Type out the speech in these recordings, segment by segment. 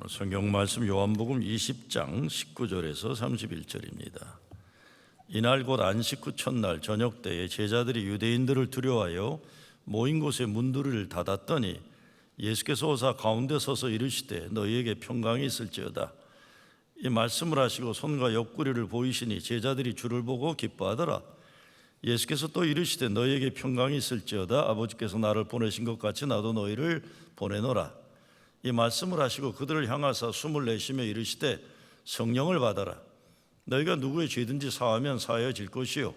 성경 말씀 요한복음 20장 19절에서 31절입니다. 이날 곧 안식 후 첫날 저녁 때에 제자들이 유대인들을 두려워하여 모인 곳에 문들을 닫았더니 예수께서 오사 가운데 서서 이르시되 너희에게 평강이 있을지어다. 이 말씀을 하시고 손과 옆구리를 보이시니 제자들이 주를 보고 기뻐하더라. 예수께서 또 이르시되 너희에게 평강이 있을지어다. 아버지께서 나를 보내신 것 같이 나도 너희를 보내노라. 이 말씀을 하시고 그들을 향하사 숨을 내쉬며 이르시되 성령을 받아라. 너희가 누구의 죄든지 사하면 사하여질 것이요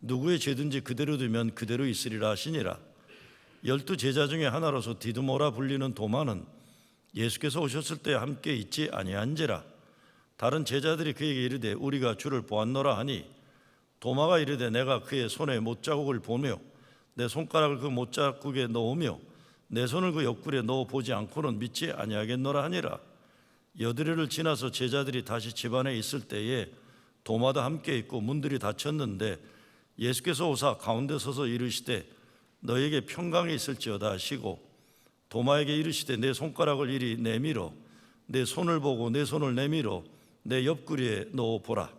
누구의 죄든지 그대로 두면 그대로 있으리라 하시니라. 12 제자 중에 하나로서 디두모라 불리는 도마는 예수께서 오셨을 때 함께 있지 아니한지라. 다른 제자들이 그에게 이르되 우리가 주를 보았노라 하니 도마가 이르되 내가 그의 손에 못자국을 보며 내 손가락을 그 못자국에 넣으며 내 손을 그 옆구리에 넣어 보지 않고는 믿지 아니하겠노라 하니라. 여드레를 지나서 제자들이 다시 집안에 있을 때에 도마도 함께 있고 문들이 닫혔는데 예수께서 오사 가운데 서서 이르시되 너에게 평강이 있을지어다 하시고 도마에게 이르시되 내 손가락을 이리 내밀어 내 손을 보고 내 손을 내밀어 내 옆구리에 넣어 보라.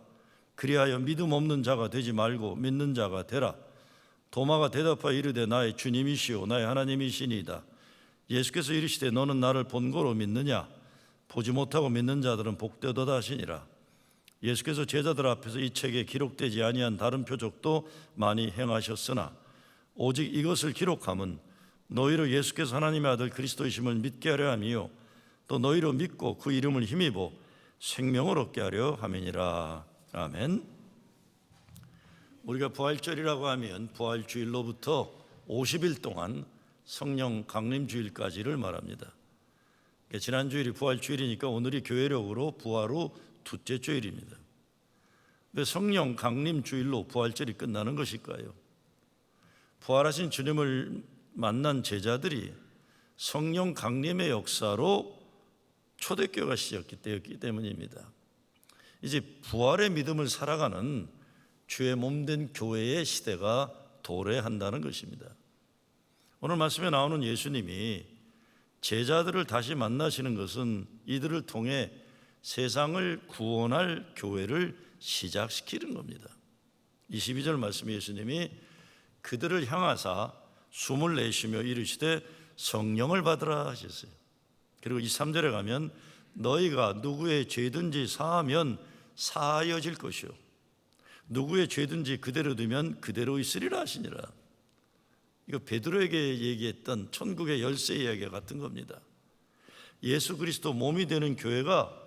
그리하여 믿음 없는 자가 되지 말고 믿는 자가 되라. 도마가 대답하여 이르되 나의 주님이시오 나의 하나님이시니이다. 예수께서 이르시되 너는 나를 본 거로 믿느냐? 보지 못하고 믿는 자들은 복되도다 하시니라. 예수께서 제자들 앞에서 이 책에 기록되지 아니한 다른 표적도 많이 행하셨으나 오직 이것을 기록함은 너희로 예수께서 하나님의 아들 그리스도이심을 믿게 하려 함이요 또 너희로 믿고 그 이름을 힘입어 생명을 얻게 하려 함이니라. 아멘. 우리가 부활절이라고 하면 부활주일로부터 50일 동안 성령 강림주일까지를 말합니다. 지난 주일이 부활주일이니까 오늘이 교회력으로 부활 후 둘째 주일입니다. 왜 성령 강림주일로 부활절이 끝나는 것일까요? 부활하신 주님을 만난 제자들이 성령 강림의 역사로 초대교회가 시작되었기 때문입니다. 이제 부활의 믿음을 살아가는 주의 몸된 교회의 시대가 도래한다는 것입니다. 오늘 말씀에 나오는 예수님이 제자들을 다시 만나시는 것은 이들을 통해 세상을 구원할 교회를 시작시키는 겁니다. 22절 말씀에 예수님이 그들을 향하사 숨을 내쉬며 이르시되 성령을 받으라 하셨어요. 그리고 23절에 가면 너희가 누구의 죄든지 사하면 사하여질 것이요 누구의 죄든지 그대로 두면 그대로 있으리라 하시니라. 이거 베드로에게 얘기했던 천국의 열쇠 이야기와 같은 겁니다. 예수 그리스도 몸이 되는 교회가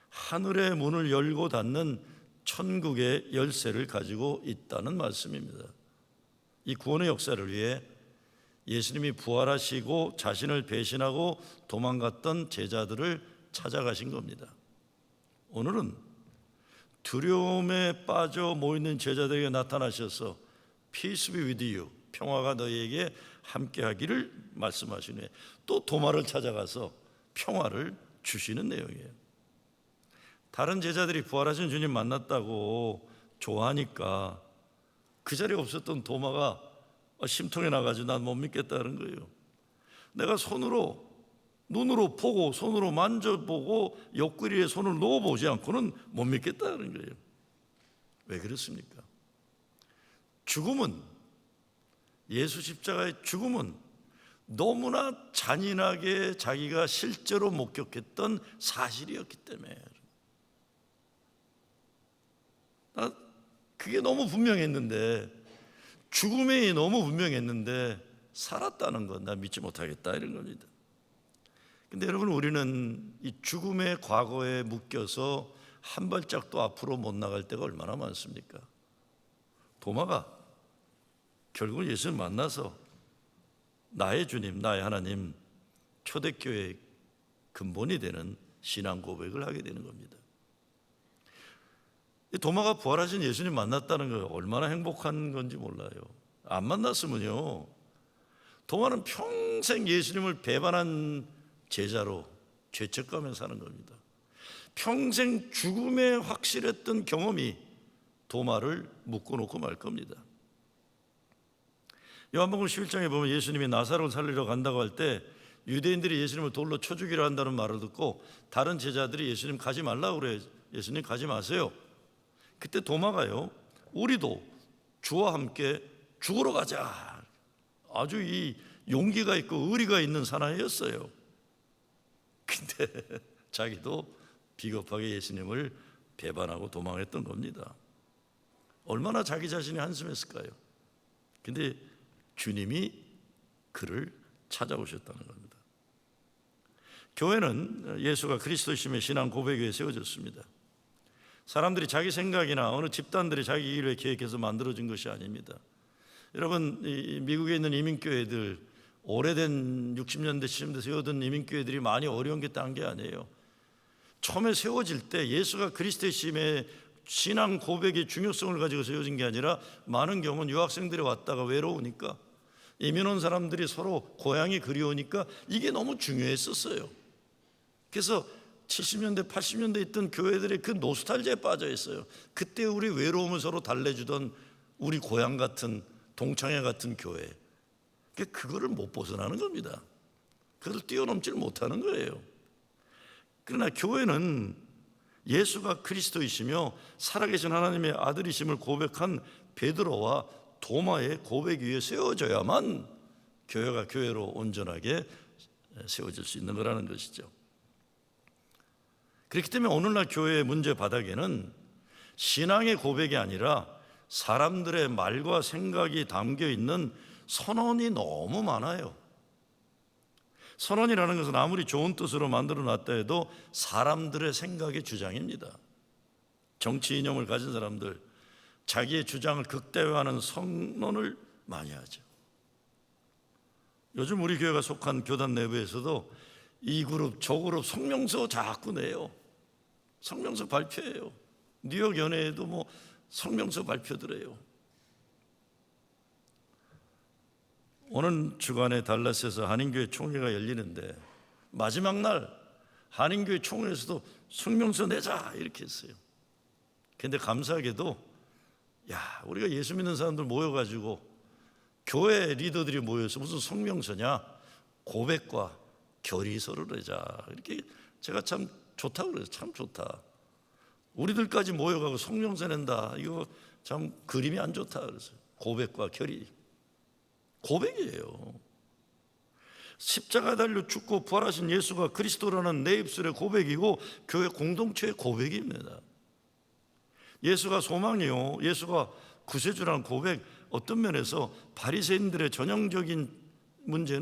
하늘의 문을 열고 닫는 천국의 열쇠를 가지고 있다는 말씀입니다. 이 구원의 역사를 위해 예수님이 부활하시고 자신을 배신하고 도망갔던 제자들을 찾아가신 겁니다. 오늘은 두려움에 빠져 모이는 제자들에게 나타나셔서 Peace be with you, 평화가 너희에게 함께하기를 말씀하시네. 또 도마를 찾아가서 평화를 주시는 내용이에요. 다른 제자들이 부활하신 주님 만났다고 좋아하니까 그 자리에 없었던 도마가 심통에 나가지고 난 못 믿겠다는 거예요. 내가 눈으로 보고 손으로 만져보고 옆구리에 손을 넣어보지 않고는 못 믿겠다는 거예요. 왜 그렇습니까? 죽음은, 예수 십자가의 죽음은 너무나 잔인하게 자기가 실제로 목격했던 사실이었기 때문에 그게 너무 분명했는데, 죽음이 너무 분명했는데 살았다는 건 나 믿지 못하겠다 이런 겁니다. 근데 여러분, 우리는 이 죽음의 과거에 묶여서 한 발짝도 앞으로 못 나갈 때가 얼마나 많습니까? 도마가 결국 예수를 만나서 나의 주님, 나의 하나님, 초대교회의 근본이 되는 신앙 고백을 하게 되는 겁니다. 이 도마가 부활하신 예수님 만났다는 거 얼마나 행복한 건지 몰라요. 안 만났으면요, 도마는 평생 예수님을 배반한 제자로 죄책감에 사는 겁니다. 평생 죽음에 확실했던 경험이 도마를 묶어놓고 말 겁니다. 요한복음 11장에 보면 예수님이 나사로를 살리러 간다고 할 때 유대인들이 예수님을 돌로 쳐 죽이려 한다는 말을 듣고 다른 제자들이 예수님 가지 말라고 그래요. 예수님 가지 마세요. 그때 도마가요, 우리도 주와 함께 죽으러 가자. 아주 이 용기가 있고 의리가 있는 사나이였어요. 근데 자기도 비겁하게 예수님을 배반하고 도망했던 겁니다. 얼마나 자기 자신이 한심했을까요? 근데 주님이 그를 찾아오셨다는 겁니다. 교회는 예수가 그리스도이심의 신앙 고백 위에 세워졌습니다. 사람들이 자기 생각이나 어느 집단들이 자기 일을 계획해서 만들어진 것이 아닙니다. 여러분, 미국에 있는 이민교회들, 오래된 60년대, 70년대 세워둔 이민교회들이 많이 어려운 게 딴 게 아니에요. 처음에 세워질 때 예수가 그리스도이심의 신앙 고백의 중요성을 가지고 세워진 게 아니라 많은 경우는 유학생들이 왔다가 외로우니까, 이민 온 사람들이 서로 고향이 그리우니까 이게 너무 중요했었어요. 그래서 70년대, 80년대 있던 교회들의 그 노스탈지에 빠져 있어요. 그때 우리 외로움을 서로 달래주던 우리 고향 같은, 동창회 같은 교회. 그거를 못 벗어나는 겁니다. 그걸 뛰어넘지 못하는 거예요. 그러나 교회는 예수가 그리스도이시며 살아계신 하나님의 아들이심을 고백한 베드로와 도마의 고백 위에 세워져야만 교회가 교회로 온전하게 세워질 수 있는 거라는 것이죠. 그렇기 때문에 오늘날 교회의 문제 바닥에는 신앙의 고백이 아니라 사람들의 말과 생각이 담겨 있는 선언이 너무 많아요. 선언이라는 것은 아무리 좋은 뜻으로 만들어 놨다 해도 사람들의 생각의 주장입니다. 정치 이념을 가진 사람들, 자기의 주장을 극대화하는 선언을 많이 하죠. 요즘 우리 교회가 속한 교단 내부에서도 이 그룹 저 그룹 성명서 자꾸 내요. 성명서 발표해요. 뉴욕 연회에도 뭐 성명서 발표들해요. 오는 주간에 달라스에서 한인교회 총회가 열리는데 마지막 날 한인교회 총회에서도 성명서 내자 이렇게 했어요. 그런데 감사하게도 우리가 예수 믿는 사람들 모여가지고 교회 리더들이 모여서 무슨 성명서냐, 고백과 결의서를 내자 이렇게 제가 참 좋다고 그래요. 참 좋다. 우리들까지 모여가고 성명서 낸다, 이거 참 그림이 안 좋다 그래서 고백과 결의. 고백이에요. 십자가 달려 죽고 부활하신 예수가 그리스도라는 내 입술의 고백이고 교회 공동체의 고백입니다. 예수가 소망이요, 예수가 구세주라는 고백, 어떤 면에서 바리새인들의 전형적인 문제,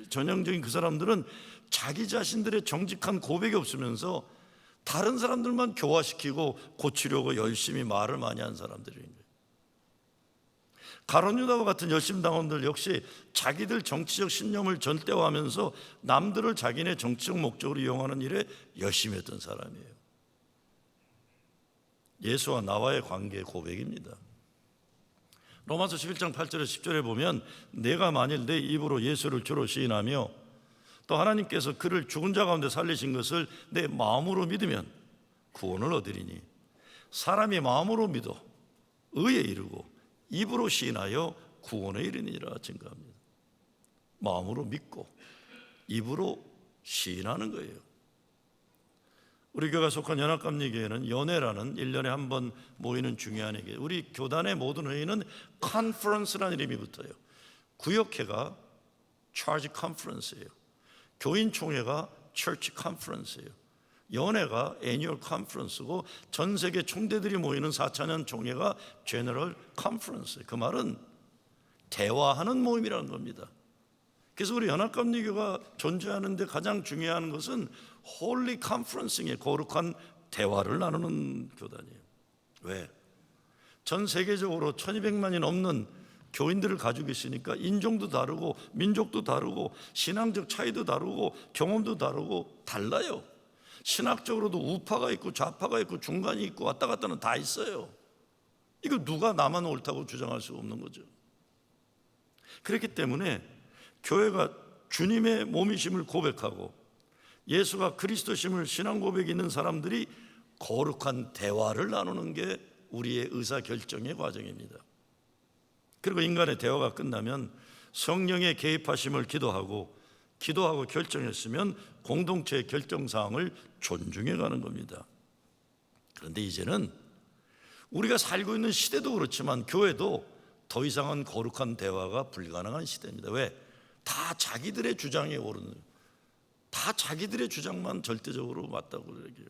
전형적인 그 사람들은 자기 자신들의 정직한 고백이 없으면서 다른 사람들만 교화시키고 고치려고 열심히 말을 많이 한 사람들인 거예요. 가룟 유다와 같은 열심당원들 역시 자기들 정치적 신념을 전대화하면서 남들을 자기네 정치적 목적으로 이용하는 일에 열심히 했던 사람이에요. 예수와 나와의 관계의 고백입니다. 로마서 11장 8절에 10절에 보면 내가 만일 내 입으로 예수를 주로 시인하며 또 하나님께서 그를 죽은 자 가운데 살리신 것을 내 마음으로 믿으면 구원을 얻으리니 사람이 마음으로 믿어 의에 이르고 입으로 시인하여 구원에 이르니라 증거합니다. 마음으로 믿고 입으로 시인하는 거예요. 우리 교회가 속한 연합감리교회는 연회라는 1년에 한 번 모이는 중요한 회계, 우리 교단의 모든 회의는 컨퍼런스라는 이름이 붙어요. 구역회가 차지 컨퍼런스예요. 교인총회가 처치 컨퍼런스예요. 연회가 애뉴얼 컨퍼런스고 전 세계 총대들이 모이는 4차년 총회가 제너럴 컨퍼런스예요. 그 말은 대화하는 모임이라는 겁니다. 그래서 우리 연합감리교가 존재하는데 가장 중요한 것은 홀리 컨퍼런싱의 거룩한 대화를 나누는 교단이에요. 왜? 전 세계적으로 1200만이 넘는 교인들을 가지고 있으니까 인종도 다르고 민족도 다르고 신앙적 차이도 다르고 경험도 다르고 달라요. 신학적으로도 우파가 있고 좌파가 있고 중간이 있고 왔다 갔다는 다 있어요. 이거 누가 나만 옳다고 주장할 수 없는 거죠. 그렇기 때문에 교회가 주님의 몸이심을 고백하고 예수가 그리스도심을 신앙 고백이 있는 사람들이 거룩한 대화를 나누는 게 우리의 의사결정의 과정입니다. 그리고 인간의 대화가 끝나면 성령의 개입하심을 기도하고 기도하고 결정했으면 공동체의 결정사항을 존중해 가는 겁니다. 그런데 이제는 우리가 살고 있는 시대도 그렇지만 교회도 더 이상은 거룩한 대화가 불가능한 시대입니다. 왜? 다 자기들의 주장에 오르는, 다 자기들의 주장만 절대적으로 맞다고 얘기해요.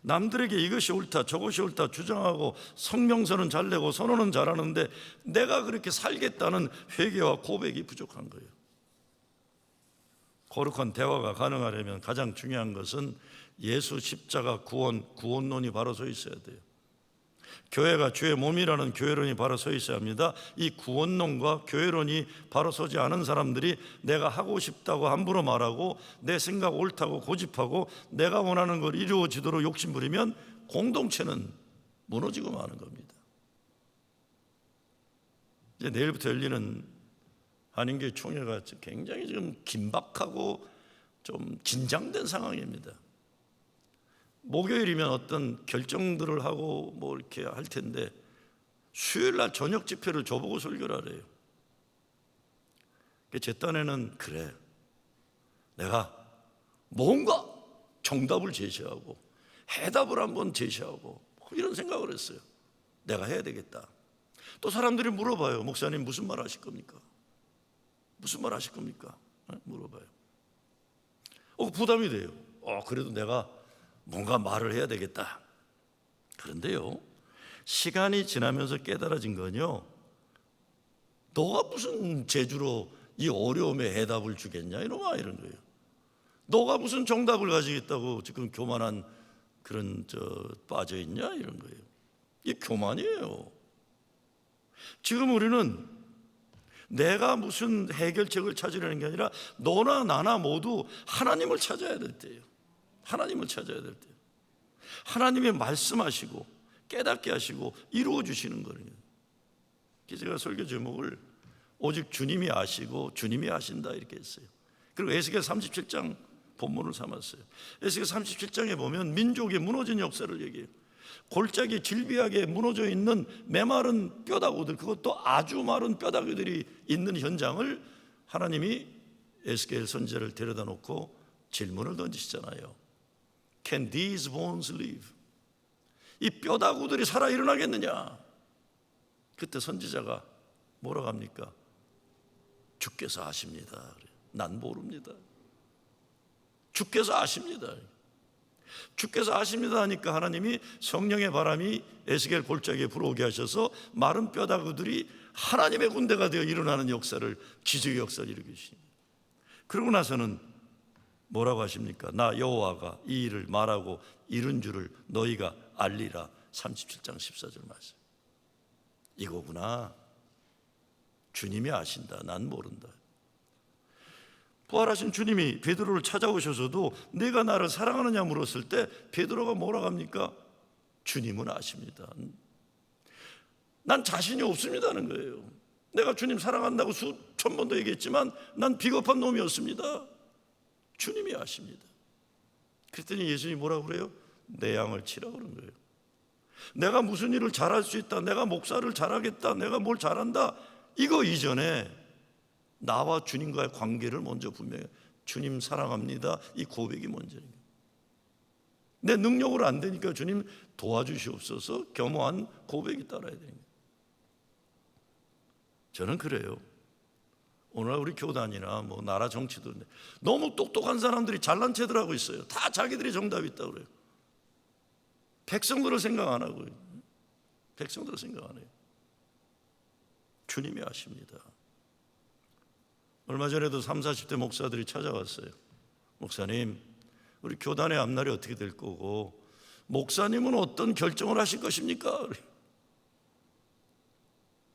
남들에게 이것이 옳다 저것이 옳다 주장하고 성명서는 잘 내고 선언은 잘하는데 내가 그렇게 살겠다는 회개와 고백이 부족한 거예요. 거룩한 대화가 가능하려면 가장 중요한 것은 예수 십자가 구원론이 바로 서 있어야 돼요. 교회가 주의 몸이라는 교회론이 바로 서 있어야 합니다. 이 구원론과 교회론이 바로 서지 않은 사람들이 내가 하고 싶다고 함부로 말하고 내 생각 옳다고 고집하고 내가 원하는 걸 이루어지도록 욕심부리면 공동체는 무너지고 마는 겁니다. 이제 내일부터 열리는 한인교회 총회가 굉장히 지금 긴박하고 좀 긴장된 상황입니다. 목요일이면 어떤 결정들을 하고 뭐 이렇게 할 텐데 수요일 날 저녁 집회를 저보고 설교를 하래요. 제 딴에는 그래, 내가 뭔가 정답을 제시하고 해답을 한번 제시하고 이런 생각을 했어요. 내가 해야 되겠다. 또 사람들이 물어봐요. 목사님 무슨 말 하실 겁니까? 무슨 말 하실 겁니까? 물어봐요. 부담이 돼요. 그래도 내가 뭔가 말을 해야 되겠다. 그런데요, 시간이 지나면서 깨달아진 건요, 너가 무슨 재주로 이 어려움에 해답을 주겠냐 이놈아, 이런 거예요. 너가 무슨 정답을 가지겠다고 지금 교만한 그런 빠져있냐 이런 거예요. 이게 교만이에요. 지금 우리는 내가 무슨 해결책을 찾으려는 게 아니라 너나 나나 모두 하나님을 찾아야 될 때예요. 하나님을 찾아야 될 때, 하나님의 말씀하시고 깨닫게 하시고 이루어 주시는 거예요. 제가 설교 제목을 오직 주님이 아시고 주님이 하신다 이렇게 했어요. 그리고 에스겔 37장 본문을 삼았어요. 에스겔 37장에 보면 민족의 무너진 역사를 얘기해요. 골짜기 질비하게 무너져 있는 메마른 뼈다구들, 그것도 아주 마른 뼈다귀들이 있는 현장을 하나님이 에스겔 선지자를 데려다 놓고 질문을 던지시잖아요. Can these bones live? 이 뼈다구들이 살아 일어나겠느냐? 그때 선지자가 뭐라고 합니까? 주께서 아십니다. 난 모릅니다. 주께서 아십니다. 주께서 아십니다 하니까 하나님이 성령의 바람이 에스겔 골짜기에 불어오게 하셔서 마른 뼈다구들이 하나님의 군대가 되어 일어나는 역사를, 기적의 역사를 일으키십니다. 그러고 나서는 뭐라고 하십니까? 나 여호와가 이 일을 말하고 이룬 줄을 너희가 알리라. 37장 14절 말씀. 이거구나. 주님이 아신다. 난 모른다. 부활하신 주님이 베드로를 찾아오셔서도 내가 나를 사랑하느냐 물었을 때 베드로가 뭐라고 합니까? 주님은 아십니다. 난 자신이 없습니다는 거예요. 내가 주님 사랑한다고 수천 번도 얘기했지만 난 비겁한 놈이었습니다. 주님이 아십니다. 그랬더니 예수님이 뭐라고 그래요? 내 양을 치라고 그런 거예요. 내가 무슨 일을 잘할 수 있다, 내가 목사를 잘하겠다, 내가 뭘 잘한다, 이거 이전에 나와 주님과의 관계를 먼저 분명히, 주님 사랑합니다, 이 고백이 먼저예요. 내 능력으로 안 되니까 주님 도와주시옵소서, 겸허한 고백이 따라야 되는 거예요. 저는 그래요. 오늘 우리 교단이나 뭐 나라 정치도 너무 똑똑한 사람들이 잘난 체들 하고 있어요. 다 자기들이 정답이 있다고 그래요. 백성들을 생각 안 하고요. 백성들을 생각 안 해요. 주님이 아십니다. 얼마 전에도 30, 40대 목사들이 찾아왔어요. 목사님, 우리 교단의 앞날이 어떻게 될 거고 목사님은 어떤 결정을 하실 것입니까?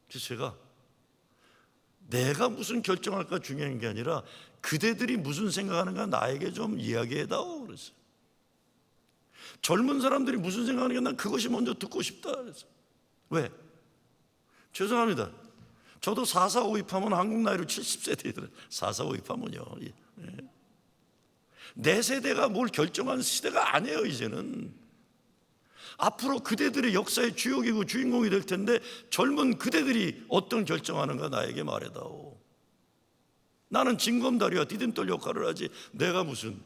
그래서 제가 내가 무슨 결정할까 중요한 게 아니라 그대들이 무슨 생각하는가 나에게 좀 이야기해다오 그랬어요. 젊은 사람들이 무슨 생각하는가 난 그것이 먼저 듣고 싶다 그랬어요. 왜? 죄송합니다. 저도 4.4 입하면 한국 나이로 70세 되더라고요. 4.4 입하면요. 내 세대가 뭘 결정하는 시대가 아니에요. 이제는 앞으로 그대들의 역사의 주역이고 주인공이 될 텐데 젊은 그대들이 어떤 결정하는가 나에게 말해다오. 나는 징검다리와 디딤돌 역할을 하지 내가 무슨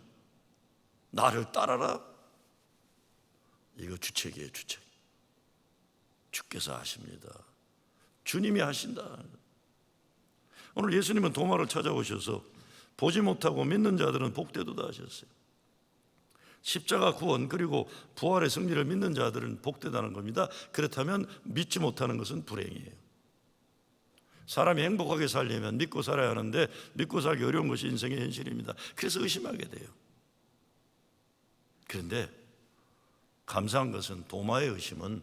나를 따라라? 이거 주책이에요, 주책. 주께서 하십니다. 주님이 하신다. 오늘 예수님은 도마를 찾아오셔서 보지 못하고 믿는 자들은 복되도다 하셨어요. 십자가 구원 그리고 부활의 승리를 믿는 자들은 복되다는 겁니다. 그렇다면 믿지 못하는 것은 불행이에요. 사람이 행복하게 살려면 믿고 살아야 하는데 믿고 살기 어려운 것이 인생의 현실입니다. 그래서 의심하게 돼요. 그런데 감사한 것은 도마의 의심은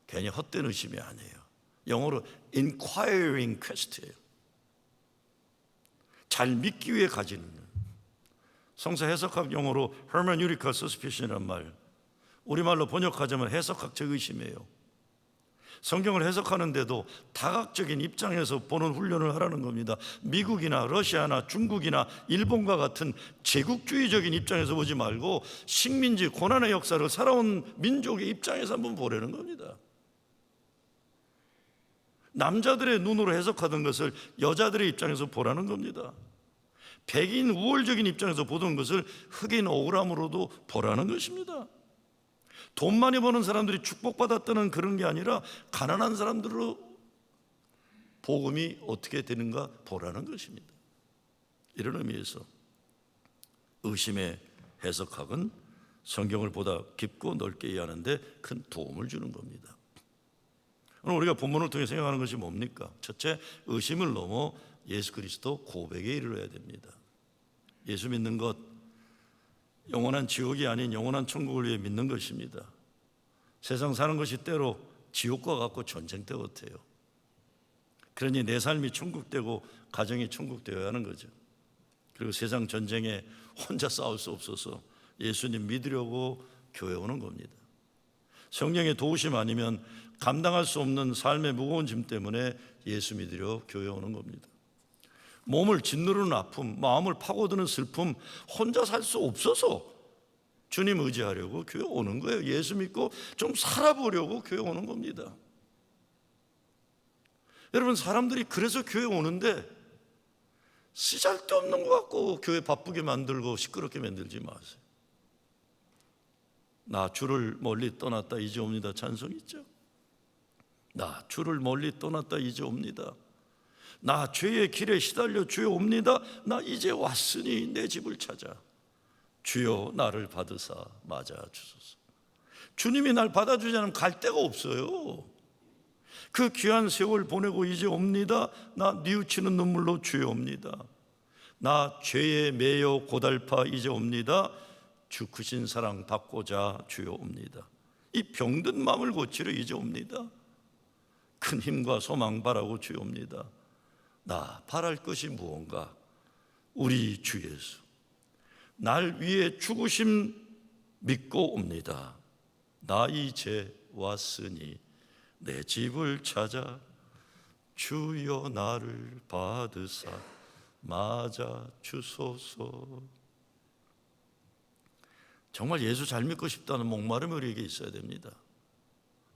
괜히 헛된 의심이 아니에요. 영어로 inquiring quest예요. 잘 믿기 위해 가지는, 성서 해석학 용어로 hermeneutical suspicion이란 말, 우리말로 번역하자면 해석학적 의심이에요. 성경을 해석하는데도 다각적인 입장에서 보는 훈련을 하라는 겁니다. 미국이나 러시아나 중국이나 일본과 같은 제국주의적인 입장에서 보지 말고 식민지 고난의 역사를 살아온 민족의 입장에서 한번 보려는 겁니다. 남자들의 눈으로 해석하던 것을 여자들의 입장에서 보라는 겁니다. 백인 우월적인 입장에서 보던 것을 흑인 억울함으로도 보라는 것입니다. 돈 많이 버는 사람들이 축복받았다는 그런 게 아니라 가난한 사람들로 복음이 어떻게 되는가 보라는 것입니다. 이런 의미에서 의심의 해석학은 성경을 보다 깊고 넓게 이해하는데 큰 도움을 주는 겁니다. 오늘 우리가 본문을 통해 생각하는 것이 뭡니까? 첫째, 의심을 넘어 예수 그리스도 고백에 이르러야 됩니다. 예수 믿는 것, 영원한 지옥이 아닌 영원한 천국을 위해 믿는 것입니다. 세상 사는 것이 때로 지옥과 같고 전쟁터 같아요. 그러니 내 삶이 천국되고 가정이 천국되어야 하는 거죠. 그리고 세상 전쟁에 혼자 싸울 수 없어서 예수님 믿으려고 교회 오는 겁니다. 성령의 도우심 아니면 감당할 수 없는 삶의 무거운 짐 때문에 예수 믿으려 교회 오는 겁니다. 몸을 짓누르는 아픔, 마음을 파고드는 슬픔, 혼자 살 수 없어서 주님 의지하려고 교회 오는 거예요. 예수 믿고 좀 살아보려고 교회 오는 겁니다. 여러분, 사람들이 그래서 교회 오는데 쓰잘데없는 것 같고 교회 바쁘게 만들고 시끄럽게 만들지 마세요. 나 주를 멀리 떠났다 이제 옵니다 찬송 있죠? 나 주를 멀리 떠났다 이제 옵니다. 나 죄의 길에 시달려 주여 옵니다. 나 이제 왔으니 내 집을 찾아 주여 나를 받으사 맞아 주소서. 주님이 날 받아주지 않으면 갈 데가 없어요. 그 귀한 세월 보내고 이제 옵니다. 나 뉘우치는 눈물로 주여 옵니다. 나 죄에 매여 고달파 이제 옵니다. 주 크신 사랑 받고자 주여 옵니다. 이 병든 마음을 고치려 이제 옵니다. 큰 힘과 소망 바라고 주여 옵니다. 나 바랄 것이 무언가? 우리 주 예수 날 위해 죽으심 믿고 옵니다. 나 이제 왔으니 내 집을 찾아 주여 나를 받으사 맞아 주소서. 정말 예수 잘 믿고 싶다는 목마름이 우리에게 있어야 됩니다.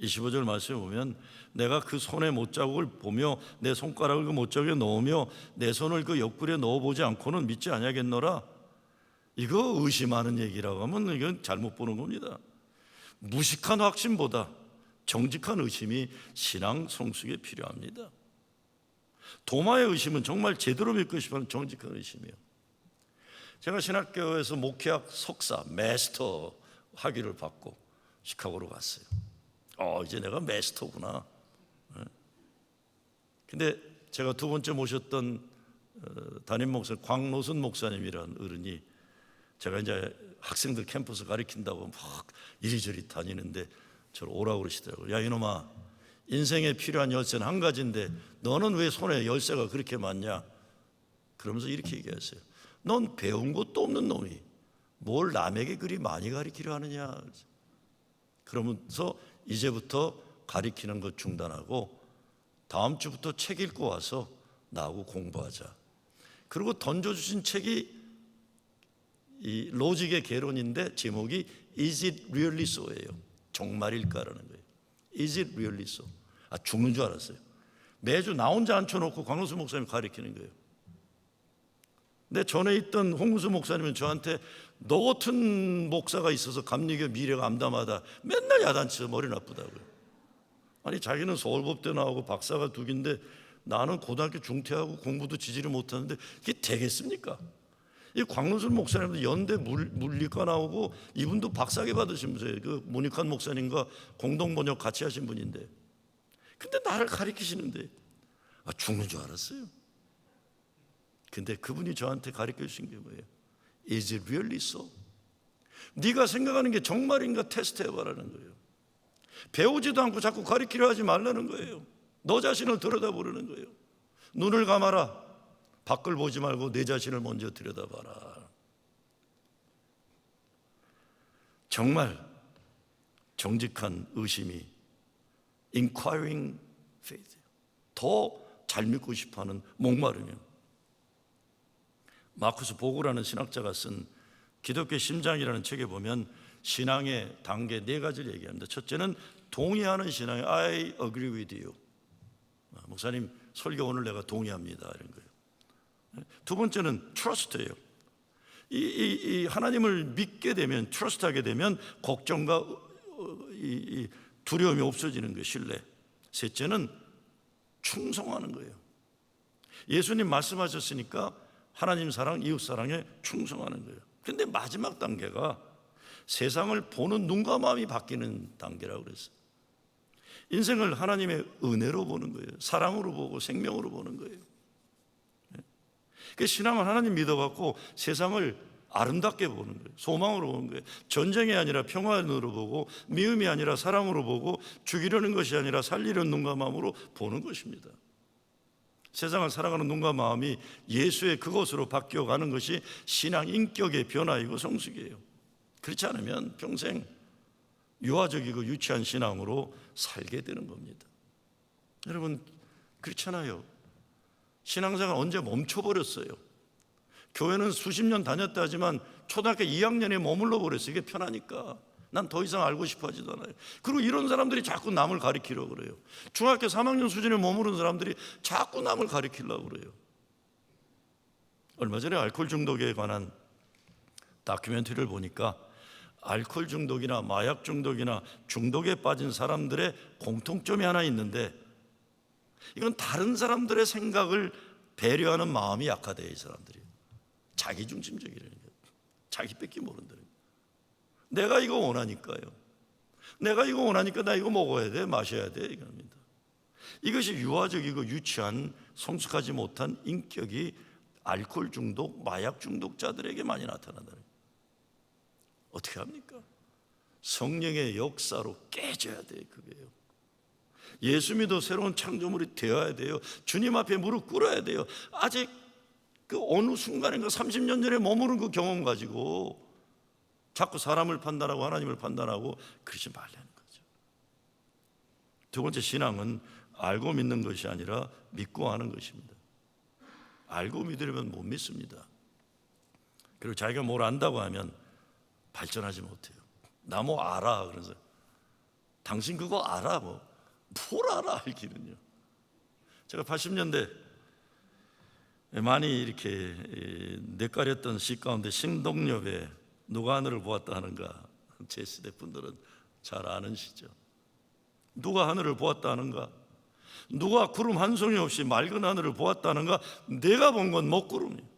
25절 말씀에 보면 내가 그 손의 못자국을 보며 내 손가락을 그 못자국에 넣으며 내 손을 그 옆구리에 넣어보지 않고는 믿지 아니하겠노라. 이거 의심하는 얘기라고 하면 이건 잘못 보는 겁니다. 무식한 확신보다 정직한 의심이 신앙 성숙에 필요합니다. 도마의 의심은 정말 제대로 믿고 싶어하는 정직한 의심이에요. 제가 신학교에서 목회학 석사 마스터 학위를 받고 시카고로 갔어요. 이제 내가 마스터구나. 근데 제가 두 번째 모셨던 담임 목사 광노선 목사님이라는 어른이 제가 이제 학생들 캠퍼스 가르친다고 막 이리저리 다니는데 저를 오라고 그러시더라고요. 야 이놈아, 인생에 필요한 열쇠는 한 가지인데 너는 왜 손에 열쇠가 그렇게 많냐? 그러면서 이렇게 얘기했어요. 넌 배운 것도 없는 놈이 뭘 남에게 그리 많이 가르치려 하느냐? 그러면서 이제부터 가르치는 것 중단하고 다음 주부터 책 읽고 와서 나하고 공부하자. 그리고 던져주신 책이 이 로직의 개론인데 제목이 Is it really so예요. 정말일까라는 거예요. Is it really so? 죽는 줄 알았어요. 매주 나 혼자 앉혀놓고 광노수 목사님 가르치는 거예요. 내 전에 있던 홍문수 목사님은 저한테 너 같은 목사가 있어서 감리교 미래가 암담하다 맨날 야단쳐서 머리 나쁘다고요. 아니 자기는 서울법대 나오고 박사가 두 개인데 나는 고등학교 중퇴하고 공부도 지지를 못하는데 이게 되겠습니까? 이 광론술 목사님도 연대 물리과 나오고 이분도 박사학위 받으신 분이에요. 그 문익환 목사님과 공동 번역 같이 하신 분인데, 근데 나를 가르치시는데 죽는 줄 알았어요. 근데 그분이 저한테 가르쳐 주신 게 뭐예요? Is it really so? 네가 생각하는 게 정말인가 테스트해봐라는 거예요. 배우지도 않고 자꾸 가르치려 하지 말라는 거예요. 너 자신을 들여다보라는 거예요. 눈을 감아라. 밖을 보지 말고 내 자신을 먼저 들여다봐라. 정말 정직한 의심이 inquiring faith, 더 잘 믿고 싶어하는 목마르면. 마쿠스 보그라는 신학자가 쓴 기독교 심장이라는 책에 보면 신앙의 단계 네 가지를 얘기합니다. 첫째는 동의하는 신앙이 I agree with you. 목사님 설교 오늘 내가 동의합니다 이런 거예요. 두 번째는 trust예요. 이 하나님을 믿게 되면, trust하게 되면 걱정과 이 두려움이 없어지는 거예요. 신뢰. 셋째는 충성하는 거예요. 예수님 말씀하셨으니까 하나님 사랑, 이웃 사랑에 충성하는 거예요. 그런데 마지막 단계가 세상을 보는 눈과 마음이 바뀌는 단계라고 그랬어요. 인생을 하나님의 은혜로 보는 거예요. 사랑으로 보고 생명으로 보는 거예요. 그 신앙은 하나님 믿어갖고 세상을 아름답게 보는 거예요. 소망으로 보는 거예요. 전쟁이 아니라 평화로 보고, 미움이 아니라 사랑으로 보고, 죽이려는 것이 아니라 살리려는 눈과 마음으로 보는 것입니다. 세상을 살아가는 눈과 마음이 예수의 그것으로 바뀌어가는 것이 신앙 인격의 변화이고 성숙이에요. 그렇지 않으면 평생 유아적이고 유치한 신앙으로 살게 되는 겁니다. 여러분 그렇잖아요. 신앙생활 언제 멈춰버렸어요. 교회는 수십 년 다녔다 하지만 초등학교 2학년에 머물러 버렸어요. 이게 편하니까. 난 더 이상 알고 싶어 하지도 않아요. 그리고 이런 사람들이 자꾸 남을 가리키려고 그래요. 중학교 3학년 수준에 머무른 사람들이 자꾸 남을 가리키려고 그래요. 얼마 전에 알코올 중독에 관한 다큐멘터리를 보니까 알코올 중독이나 마약 중독이나 중독에 빠진 사람들의 공통점이 하나 있는데, 이건 다른 사람들의 생각을 배려하는 마음이 약하대요. 이 사람들이 자기중심적이라는 거예요. 자기밖에 모른다는 거예요. 내가 이거 원하니까요. 내가 이거 원하니까 나 이거 먹어야 돼, 마셔야 돼, 이겁니다. 이것이 유아적이고 유치한 성숙하지 못한 인격이 알코올 중독, 마약 중독자들에게 많이 나타난다는 거예요. 어떻게 합니까? 성령의 역사로 깨져야 돼, 그게요. 예수 믿어 새로운 창조물이 되어야 돼요. 주님 앞에 무릎 꿇어야 돼요. 아직 그 어느 순간인가 30년 전에 머무른 그 경험 가지고 자꾸 사람을 판단하고 하나님을 판단하고 그러지 말라는 거죠. 두 번째, 신앙은 알고 믿는 것이 아니라 믿고 하는 것입니다. 알고 믿으려면 못 믿습니다. 그리고 자기가 뭘 안다고 하면 발전하지 못해요. 나 뭐 알아. 그래서 당신 그거 알아. 뭘 알아 알기는요. 제가 80년대 많이 이렇게 뇌까렸던 시 가운데 신동엽의 누가 하늘을 보았다 하는가, 제 세대 분들은 잘 아는 시죠. 누가 하늘을 보았다 하는가? 누가 구름 한 송이 없이 맑은 하늘을 보았다 하는가? 내가 본 건 먹구름이에요.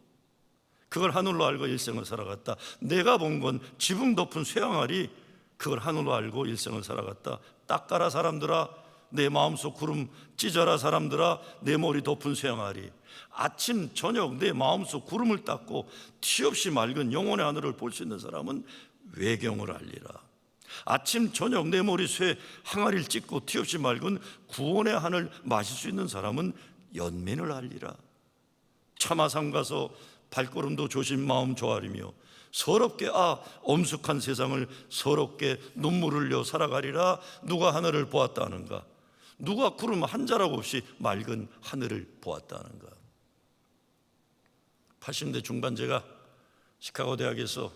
그걸 하늘로 알고 일생을 살아갔다. 내가 본 건 지붕 덮은 쇠항아리, 그걸 하늘로 알고 일생을 살아갔다. 닦아라 사람들아, 내 마음속 구름 찢어라 사람들아, 내 머리 덮은 쇠항아리. 아침 저녁 내 마음속 구름을 닦고 티 없이 맑은 영혼의 하늘을 볼 수 있는 사람은 외경을 알리라. 아침 저녁 내 머리 쇠 항아리를 찢고 티 없이 맑은 구원의 하늘 마실 수 있는 사람은 연민을 알리라. 참아상 가서 발걸음도 조심 마음 조아리며 서럽게 엄숙한 세상을 서럽게 눈물을 흘려 살아가리라. 누가 하늘을 보았다 하는가? 누가 구름 한 자락 없이 맑은 하늘을 보았다 하는가? 80대 중반 제가 시카고 대학에서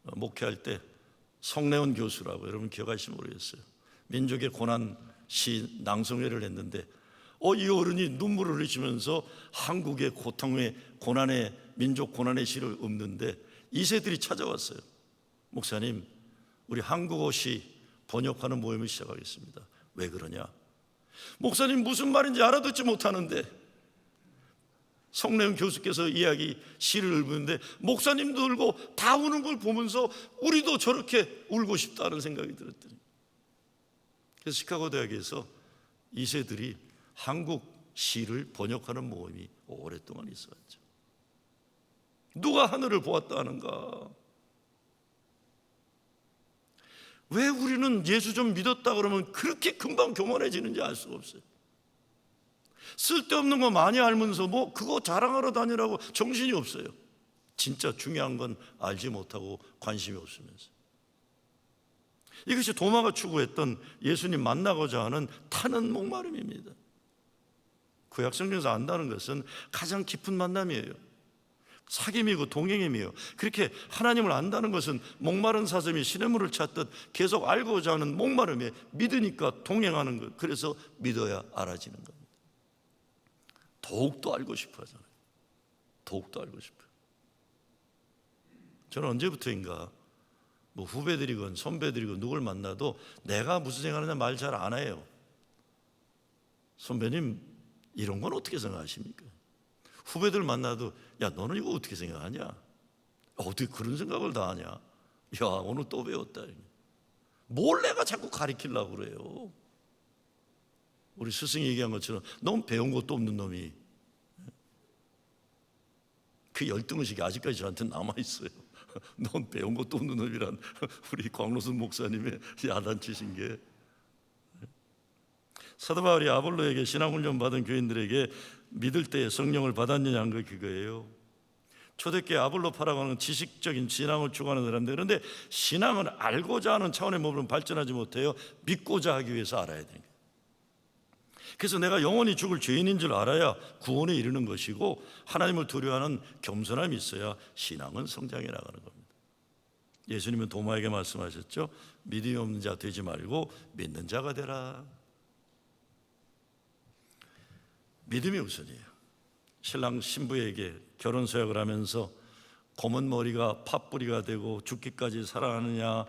목회할 때 성래원 교수라고, 여러분 기억하실지 모르겠어요. 민족의 고난 시 낭송회를 했는데 이 어른이 눈물을 흘리시면서 한국의 고통의 고난의 민족 고난의 시를 읊는데 2세들이 찾아왔어요. 목사님, 우리 한국어 시 번역하는 모임을 시작하겠습니다. 왜 그러냐? 목사님 무슨 말인지 알아듣지 못하는데, 성래은 교수께서 이야기 시를 읊는데 목사님도 울고 다 우는 걸 보면서 우리도 저렇게 울고 싶다는 생각이 들었더니, 그래서 시카고 대학에서 2세들이 한국 시를 번역하는 모임이 오랫동안 있었죠. 누가 하늘을 보았다 하는가? 왜 우리는 예수 좀 믿었다 그러면 그렇게 금방 교만해지는지 알 수가 없어요. 쓸데없는 거 많이 알면서 뭐 그거 자랑하러 다니라고 정신이 없어요. 진짜 중요한 건 알지 못하고 관심이 없으면서. 이것이 도마가 추구했던 예수님 만나고자 하는 타는 목마름입니다. 구약성경에서 안다는 것은 가장 깊은 만남이에요. 사귐이고 동행임이에요. 그렇게 하나님을 안다는 것은 목마른 사슴이 시냇물을 찾듯 계속 알고자 하는 목마름에 믿으니까 동행하는 것. 그래서 믿어야 알아지는 겁니다. 더욱더 알고 싶어 하잖아요. 더욱더 알고 싶어요. 저는 언제부터인가 뭐 후배들이건 선배들이건 누굴 만나도 내가 무슨 생각하느냐 말 잘 안 해요. 선배님 이런 건 어떻게 생각하십니까? 후배들 만나도 야 너는 이거 어떻게 생각하냐? 어떻게 그런 생각을 다 하냐? 야 오늘 또 배웠다. 뭘 내가 자꾸 가르치려고 그래요? 우리 스승이 얘기한 것처럼 넌 배운 것도 없는 놈이, 그 열등의식이 아직까지 저한테 남아있어요. 넌 배운 것도 없는 놈이란 우리 광로순 목사님의 야단치신 게, 사도 바울이 아볼로에게 신앙훈련 받은 교인들에게 믿을 때 성령을 받았느냐 한 거 그거예요. 초대교회 아볼로 파라고는 지식적인 신앙을 추구하는 사람들, 그런데 신앙을 알고자 하는 차원의 몸으로 발전하지 못해요. 믿고자 하기 위해서 알아야 돼요. 그래서 내가 영원히 죽을 죄인인 줄 알아야 구원에 이르는 것이고, 하나님을 두려워하는 겸손함이 있어야 신앙은 성장해 나가는 겁니다. 예수님은 도마에게 말씀하셨죠. 믿음이 없는 자 되지 말고 믿는 자가 되라. 믿음이 우선이에요. 신랑 신부에게 결혼 서약을 하면서 검은 머리가 팥뿌리가 되고 죽기까지 사랑하느냐,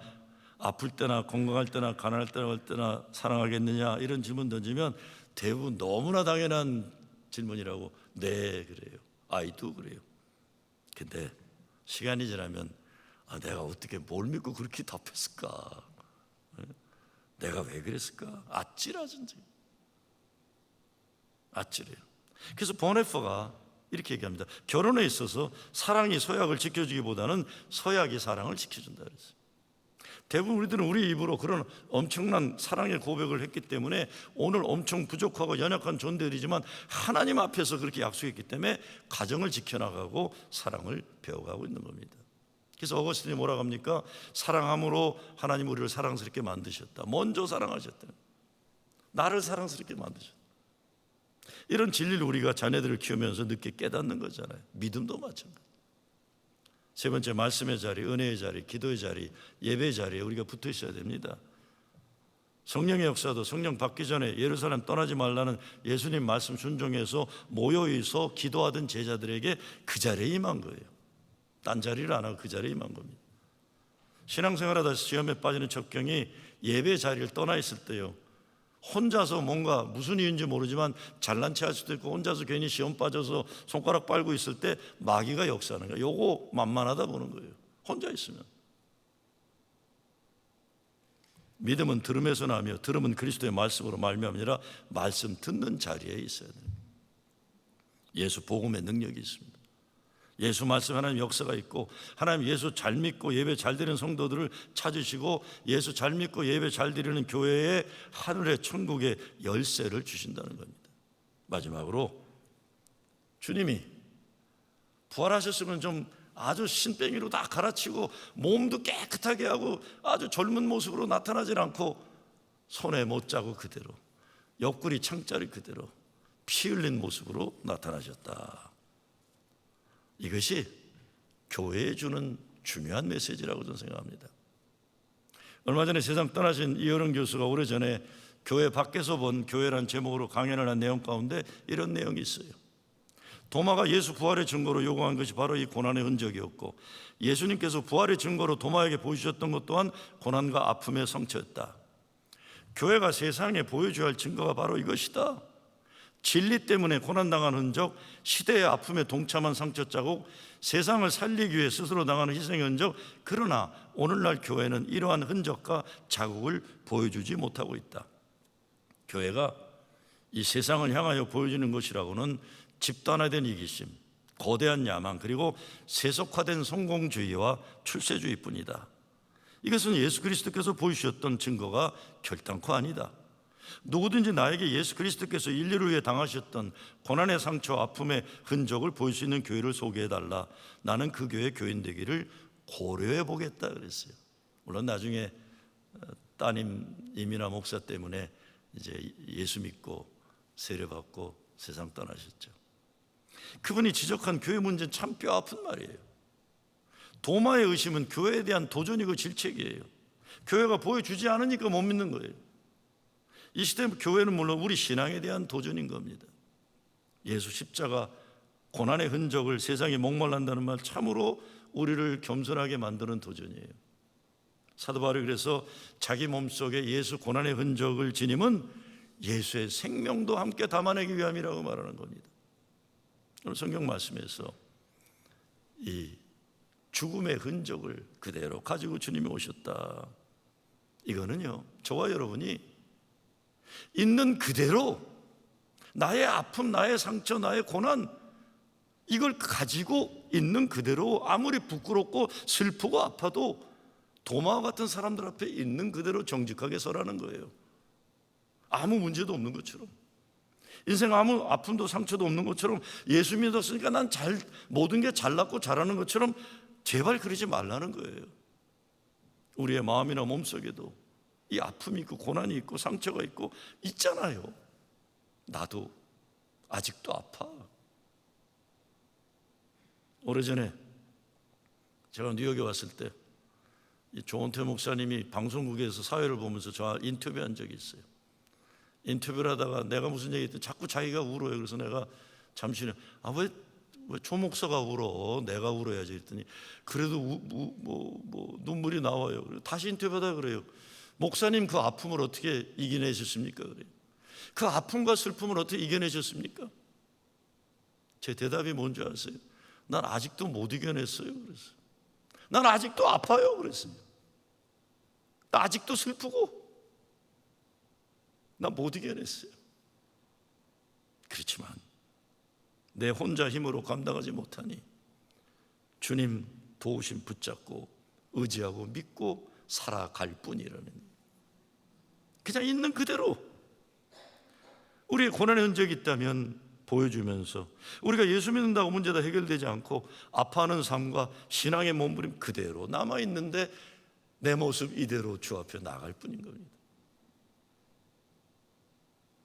아플 때나 건강할 때나 가난할 때나 사랑하겠느냐, 이런 질문 던지면 대부분 너무나 당연한 질문이라고 네 그래요. 아이도 그래요. 근데 시간이 지나면 내가 어떻게 뭘 믿고 그렇게 답했을까? 내가 왜 그랬을까? 아찔하던지. 아찔해요. 그래서 보네퍼가 이렇게 얘기합니다. 결혼에 있어서 사랑이 서약을 지켜주기보다는 서약이 사랑을 지켜준다 그랬어요. 대부분 우리들은 우리 입으로 그런 엄청난 사랑의 고백을 했기 때문에 오늘 엄청 부족하고 연약한 존재들이지만 하나님 앞에서 그렇게 약속했기 때문에 가정을 지켜나가고 사랑을 배워가고 있는 겁니다. 그래서 어거스틴이 뭐라고 합니까? 사랑함으로 하나님 우리를 사랑스럽게 만드셨다. 먼저 사랑하셨다. 나를 사랑스럽게 만드셨다. 이런 진리를 우리가 자녀들을 키우면서 늦게 깨닫는 거잖아요. 믿음도 마찬가지. 세 번째, 말씀의 자리, 은혜의 자리, 기도의 자리, 예배의 자리에 우리가 붙어 있어야 됩니다. 성령의 역사도 성령 받기 전에 예루살렘 떠나지 말라는 예수님 말씀 순종해서 모여있어 기도하던 제자들에게 그 자리에 임한 거예요. 딴 자리를 안 하고 그 자리에 임한 겁니다. 신앙생활하다 시험에 빠지는 척경이 예배 자리를 떠나 있을 때요, 혼자서 뭔가 무슨 이유인지 모르지만 잘난 체 할 수도 있고 혼자서 괜히 시험 빠져서 손가락 빨고 있을 때 마귀가 역사하는 거예요. 요거 만만하다 보는 거예요. 혼자 있으면. 믿음은 들음에서 나며 들음은 그리스도의 말씀으로 말미암으니라. 말씀 듣는 자리에 있어야 됩니다. 예수 복음의 능력이 있습니다. 예수 말씀 하나님 역사가 있고, 하나님 예수 잘 믿고 예배 잘 드리는 성도들을 찾으시고 예수 잘 믿고 예배 잘 드리는 교회에 하늘의 천국의 열쇠를 주신다는 겁니다. 마지막으로 주님이 부활하셨으면 좀 아주 신뱅이로 다 갈아치고 몸도 깨끗하게 하고 아주 젊은 모습으로 나타나질 않고 손에 못자국 그대로, 옆구리 창자리 그대로 피 흘린 모습으로 나타나셨다. 이것이 교회에 주는 중요한 메시지라고 저는 생각합니다. 얼마 전에 세상 떠나신 이어른 교수가 오래전에 교회 밖에서 본 교회란 제목으로 강연을 한 내용 가운데 이런 내용이 있어요. 도마가 예수 부활의 증거로 요구한 것이 바로 이 고난의 흔적이었고, 예수님께서 부활의 증거로 도마에게 보여주셨던 것 또한 고난과 아픔의 상처였다. 교회가 세상에 보여줘야 할 증거가 바로 이것이다. 진리 때문에 고난당한 흔적, 시대의 아픔에 동참한 상처 자국, 세상을 살리기 위해 스스로 당하는 희생의 흔적. 그러나 오늘날 교회는 이러한 흔적과 자국을 보여주지 못하고 있다. 교회가 이 세상을 향하여 보여주는 것이라고는 집단화된 이기심, 거대한 야망, 그리고 세속화된 성공주의와 출세주의뿐이다. 이것은 예수 그리스도께서 보여주셨던 증거가 결단코 아니다. 누구든지 나에게 예수 그리스도께서 인류를 위해 당하셨던 고난의 상처, 아픔의 흔적을 보일 수 있는 교회를 소개해달라. 나는 그 교회 교인 되기를 고려해 보겠다 그랬어요. 물론 나중에 따님 이민아 목사 때문에 이제 예수 믿고 세례받고 세상 떠나셨죠. 그분이 지적한 교회 문제는 참 뼈 아픈 말이에요. 도마의 의심은 교회에 대한 도전이고 질책이에요. 교회가 보여주지 않으니까 못 믿는 거예요. 이 시대 교회는 물론 우리 신앙에 대한 도전인 겁니다. 예수 십자가 고난의 흔적을 세상에 목말란다는 말 참으로 우리를 겸손하게 만드는 도전이에요. 사도 바울이 그래서 자기 몸속에 예수 고난의 흔적을 지님은 예수의 생명도 함께 담아내기 위함이라고 말하는 겁니다. 오늘 성경 말씀에서 이 죽음의 흔적을 그대로 가지고 주님이 오셨다. 이거는요, 저와 여러분이 있는 그대로 나의 아픔, 나의 상처, 나의 고난, 이걸 가지고 있는 그대로 아무리 부끄럽고 슬프고 아파도 도마와 같은 사람들 앞에 있는 그대로 정직하게 서라는 거예요. 아무 문제도 없는 것처럼, 인생 아무 아픔도 상처도 없는 것처럼, 예수 믿었으니까 난 모든 게 잘났고 잘하는 것처럼 제발 그러지 말라는 거예요. 우리의 마음이나 몸속에도 이 아픔이 있고 고난이 있고 상처가 있고 있잖아요. 나도 아직도 아파. 오래전에 제가 뉴욕에 왔을 때 이 조원태 목사님이 방송국에서 사회를 보면서 저 인터뷰한 적이 있어요. 인터뷰를 하다가 내가 무슨 얘기 했더니 자꾸 자기가 울어요. 그래서 내가 잠시 왜 조 목사가 울어? 내가 울어야지 했더니 그래도 눈물이 나와요. 다시 인터뷰하다 그래요. 목사님 그 아픔을 어떻게 이겨내셨습니까? 그래요. 그 아픔과 슬픔을 어떻게 이겨내셨습니까? 제 대답이 뭔지 아세요? 난 아직도 못 이겨냈어요. 그랬어요. 난 아직도 아파요. 그랬어요. 나 아직도 슬프고 나 못 이겨냈어요. 그렇지만 내 혼자 힘으로 감당하지 못하니 주님 도우심 붙잡고 의지하고 믿고 살아갈 뿐이라는, 그냥 있는 그대로 우리의 고난의 흔적이 있다면 보여주면서 우리가 예수 믿는다고 문제가 해결되지 않고 아파하는 삶과 신앙의 몸부림 그대로 남아있는데 내 모습 이대로 주 앞에 나갈 뿐인 겁니다.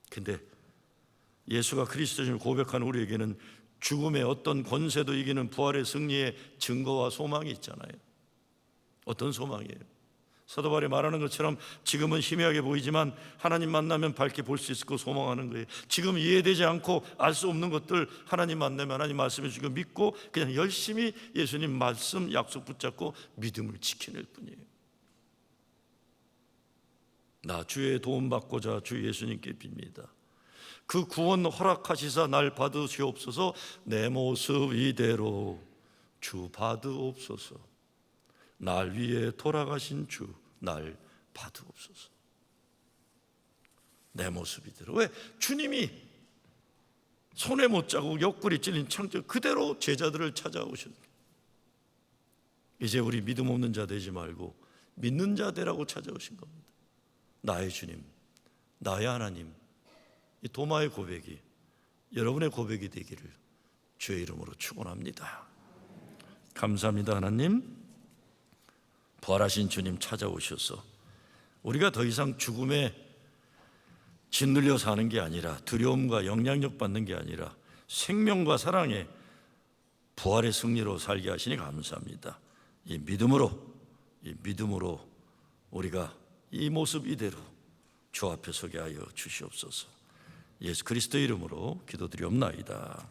근데 예수가 그리스도임을 고백하는 우리에게는 죽음의 어떤 권세도 이기는 부활의 승리의 증거와 소망이 있잖아요. 어떤 소망이에요? 사도 바울이 말하는 것처럼 지금은 희미하게 보이지만 하나님 만나면 밝게 볼 수 있을 거 소망하는 거예요. 지금 이해되지 않고 알 수 없는 것들 하나님 만나면 하나님 말씀을 주고 믿고 그냥 열심히 예수님 말씀 약속 붙잡고 믿음을 지켜낼 뿐이에요. 나 주의 도움 받고자 주 예수님께 빕니다. 그 구원 허락하시사 날 받으시옵소서. 내 모습 이대로 주 받으옵소서. 날 위해 돌아가신 주 날 받으옵소서. 내 모습 이대로. 왜? 주님이 손에 못 자국 옆구리 찔린 창조 그대로 제자들을 찾아오셨는데, 이제 우리 믿음 없는 자 되지 말고 믿는 자 되라고 찾아오신 겁니다. 나의 주님, 나의 하나님, 이 도마의 고백이 여러분의 고백이 되기를 주의 이름으로 축원합니다. 감사합니다. 하나님, 부활하신 주님 찾아오셔서 우리가 더 이상 죽음에 짓눌려 사는 게 아니라, 두려움과 영향력 받는 게 아니라 생명과 사랑의 부활의 승리로 살게 하시니 감사합니다. 이 믿음으로 우리가 이 모습 이대로 주 앞에 서게 하여 주시옵소서. 예수 그리스도 이름으로 기도드리옵나이다.